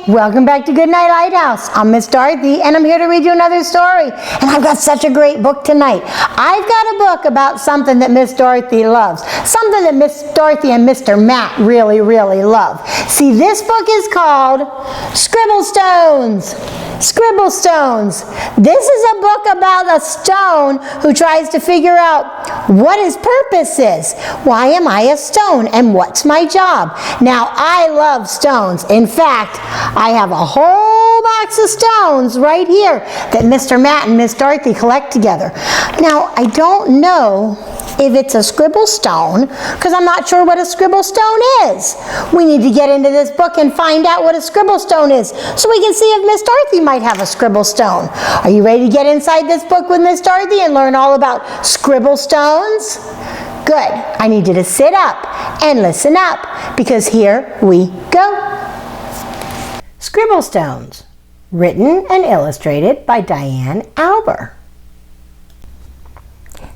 Welcome back to Goodnight Lighthouse. I'm Miss Dorothy, and I'm here to read you another story. And I've got such a great book tonight. I've got a book about something that Miss Dorothy loves, something that Miss Dorothy and Mr. Matt really, really love. See, this book is called Scribble Stones. Scribble Stones. This is a book about a stone who tries to figure out what his purpose is. Why am I a stone, and what's my job? Now, I love stones. In fact, I have a whole box of stones right here that Mr. Matt and Miss Dorothy collect together. Now, I don't know if it's a scribble stone because I'm not sure what a scribble stone is. We need to get into this book and find out what a scribble stone is so we can see if Miss Dorothy might have a scribble stone. Are you ready to get inside this book with Miss Dorothy and learn all about scribble stones? Good. I need you to sit up and listen up because here we go. Scribble Stones, written and illustrated by Diane Alber.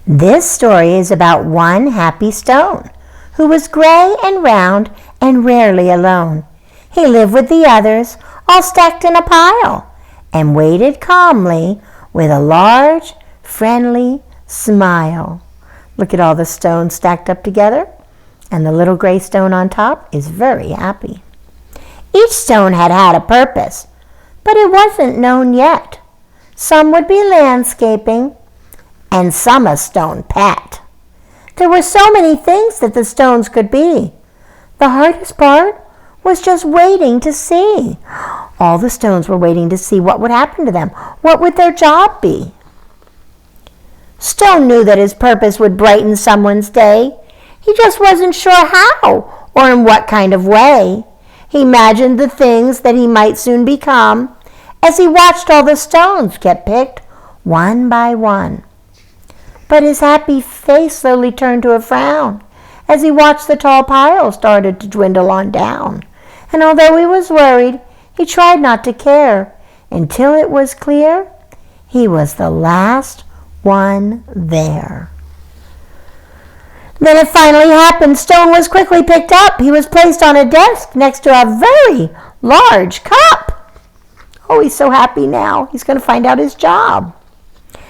This story is about one happy stone who was gray and round and rarely alone. He lived with the others, all stacked in a pile, and waited calmly with a large, friendly smile. Look at all the stones stacked up together, and the little gray stone on top is very happy. Each stone had had a purpose, but it wasn't known yet. Some would be landscaping, and some a stone pet. There were so many things that the stones could be. The hardest part was just waiting to see. All the stones were waiting to see what would happen to them. What would their job be? Stone knew that his purpose would brighten someone's day. He just wasn't sure how or in what kind of way. He imagined the things that he might soon become as he watched all the stones get picked one by one. But his happy face slowly turned to a frown as he watched the tall pile started to dwindle on down. And although he was worried, he tried not to care until it was clear he was the last one there. Then it finally happened. Stone was quickly picked up. He was placed on a desk next to a very large cup. Oh, he's so happy now. He's going to find out his job.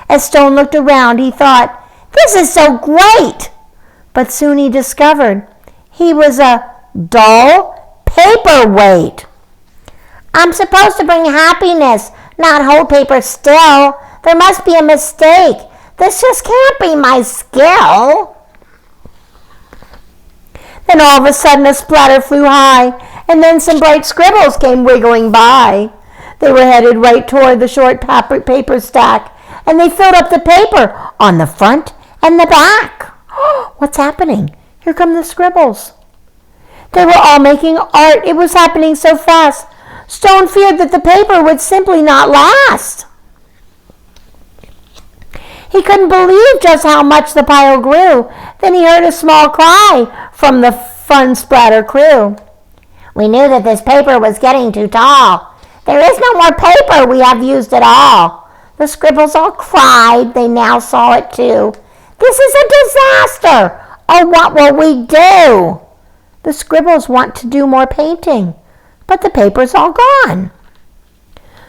As Stone looked around, he thought, "This is so great!" But soon he discovered he was a dull paperweight. "I'm supposed to bring happiness, not hold paper still. There must be a mistake. This just can't be my skill." Then all of a sudden a splatter flew high, and then some bright scribbles came wiggling by. They were headed right toward the short paper stack, and they filled up the paper on the front and the back. What's happening? Here come the scribbles. They were all making art. It was happening so fast. Stone feared that the paper would simply not last. He couldn't believe just how much the pile grew. Then he heard a small cry from the fun splatter crew. "We knew that this paper was getting too tall. There is no more paper. We have used it all." The scribbles all cried. They now saw it too. "This is a disaster. Oh, what will we do?" The scribbles want to do more painting, but the paper's all gone.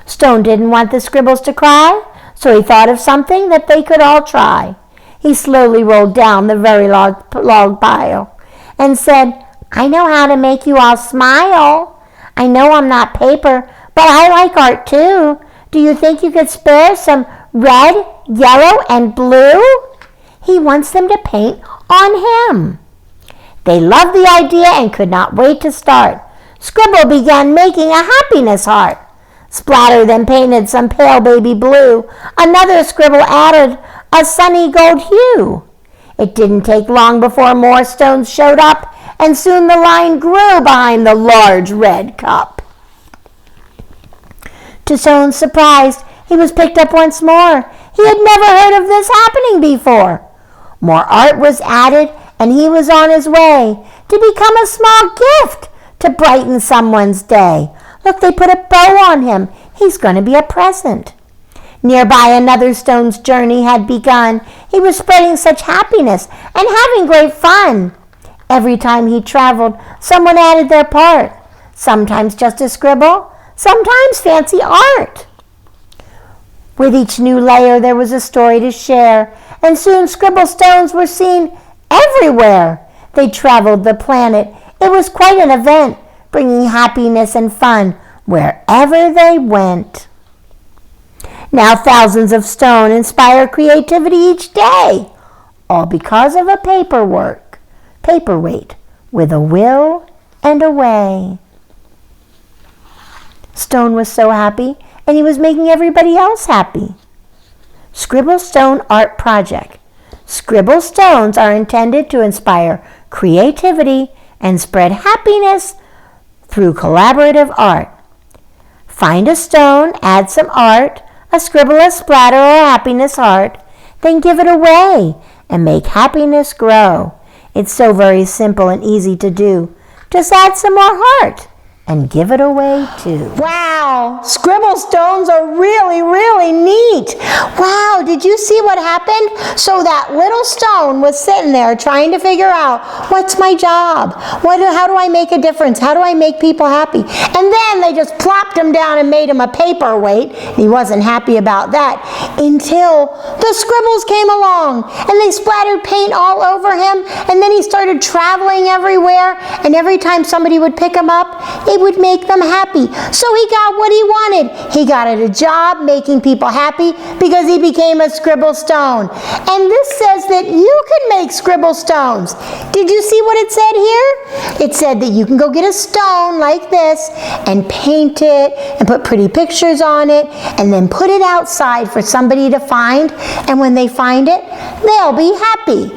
Stone didn't want the scribbles to cry, so he thought of something that they could all try. He slowly rolled down the very log pile and said, "I know how to make you all smile. I know I'm not paper, but I like art too. Do you think you could spare some red, yellow, and blue?" He wants them to paint on him. They loved the idea and could not wait to start. Scribble began making a happiness heart. Splatter then painted some pale baby blue. Another scribble added a sunny gold hue. It didn't take long before more stones showed up, and soon the line grew behind the large red cup. To Stone's surprise, he was picked up once more. He had never heard of this happening before. More art was added, and he was on his way to become a small gift to brighten someone's day. Look, they put a bow on him. He's going to be a present. Nearby, another stone's journey had begun. He was spreading such happiness and having great fun. Every time he traveled, someone added their part. Sometimes just a scribble, sometimes fancy art. With each new layer, there was a story to share, and soon Scribble Stones were seen everywhere. They traveled the planet. It was quite an event, bringing happiness and fun wherever they went. Now thousands of stone inspire creativity each day, all because of a paperweight with a will and a way. Stone was so happy, and he was making everybody else happy. Scribble Stone Art Project. Scribble Stones are intended to inspire creativity and spread happiness through collaborative art. Find a stone, add some art, a scribble, a splatter, or a happiness heart, then give it away and make happiness grow. It's so very simple and easy to do. Just add some more heart and give it away too. Wow, Scribble Stones are really, really neat. Wow, did you see what happened? So that little stone was sitting there trying to figure out, what's my job? How do I make a difference? How do I make people happy? And then they just plopped him down and made him a paperweight. He wasn't happy about that until the scribbles came along and they splattered paint all over him, and then he started traveling everywhere, and every time somebody would pick him up, it would make them happy. So he got what he wanted. He got a job making people happy because he became a Scribble Stone. And this says that you can make Scribble Stones. Did you see what it said here? It said that you can go get a stone like this and paint it and put pretty pictures on it and then put it outside for somebody to find. And when they find it, they'll be happy.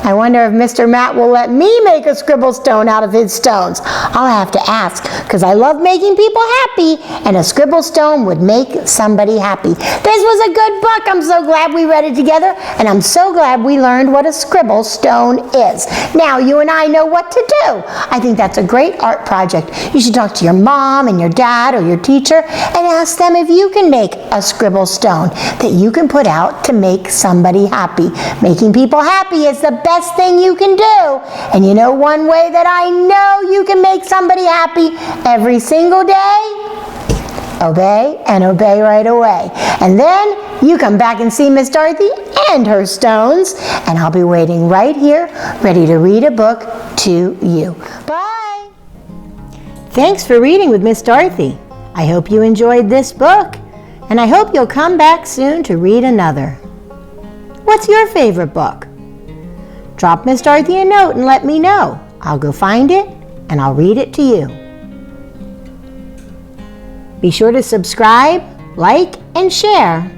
I wonder if Mr. Matt will let me make a Scribble Stone out of his stones. I'll have to ask, because I love making people happy, and a Scribble Stone would make somebody happy. This was a good book. I'm so glad we read it together, and I'm so glad we learned what a Scribble Stone is. Now you and I know what to do. I think that's a great art project. You should talk to your mom and your dad or your teacher and ask them if you can make a Scribble Stone that you can put out to make somebody happy. Making people happy is the best thing you can do. And you know one way that I know you can make somebody happy every single day? Obey, and obey right away. And then you come back and see Miss Dorothy and her stones, and I'll be waiting right here, ready to read a book to you. Bye! Thanks for reading with Miss Dorothy. I hope you enjoyed this book, and I hope you'll come back soon to read another. What's your favorite book? Drop Miss Dorothy a note and let me know. I'll go find it and I'll read it to you. Be sure to subscribe, like, and share.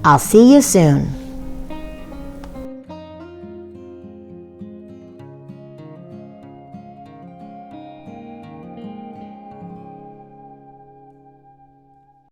I'll see you soon.